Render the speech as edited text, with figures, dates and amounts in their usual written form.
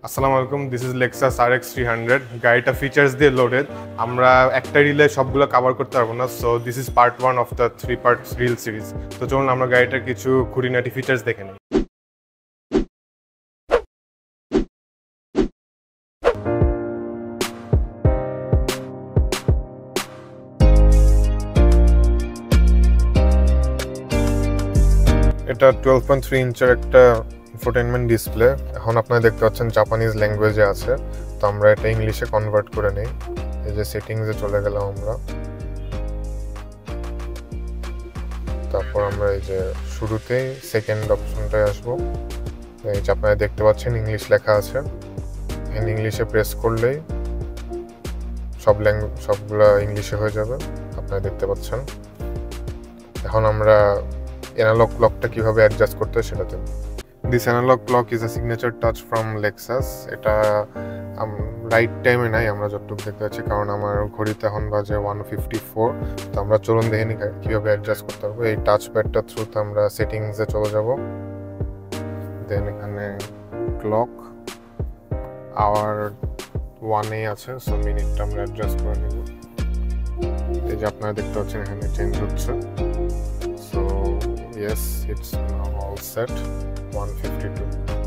আসসালামু আলাইকুম, this is Lexus RX 300। গাড়িটা ফিচার্স দিয়ে লোডেড। আমরা একটা রিলে সবগুলো কভার করতে পারবো না, so this is part 1 of the 3 parts reel series. তো চলুন আমরা গাড়িটার কিছু খুঁটিনাটি ফিচার্স দেখে নিই। এটা 12.3 ইঞ্চের একটা ইনফোটেইনমেন্ট ডিসপ্লে। এখন আপনারা দেখতে পাচ্ছেন জাপানিজ ল্যাঙ্গুয়েজে আছে, তো আমরা এটা ইংলিশে কনভার্ট করে নিই। এই যে সেটিংসে চলে গেলাম আমরা, তারপর আমরা এই যে শুরুতেই সেকেন্ড অপশনটায় আসবো। এই যে আপনারা দেখতে পাচ্ছেন ইংলিশ লেখা আছে, ইংলিশে প্রেস করলেই সবগুলা ইংলিশে হয়ে যাবে, আপনারা দেখতে পাচ্ছেন। এখন আমরা অ্যানালগ ক্লকটা কিভাবে অ্যাডজাস্ট করতে হয় সেটা দেখব। This analog clock is a signature touch from Lexus. এটা রাইট টাইমে নাই, আমরা যতটুকু দেখতে পাচ্ছি, কারণ আমার ঘড়িতে এখন বাজে 1:54। তো আমরা চলুন দেখে নিই কীভাবে অ্যাডজাস্ট করতে পারবো। এই টাচ প্যাডটার থ্রুতে আমরা সেটিংসে চলে যাব, দেন এখানে ক্লক আওয়ার 1 আছে, সো মিনিটটা আমরা অ্যাডজাস্ট করে নেব। এই যে আপনারা দেখতে পাচ্ছেন এখানে চেঞ্জ হচ্ছে। So yes, it's now all set, 1:52.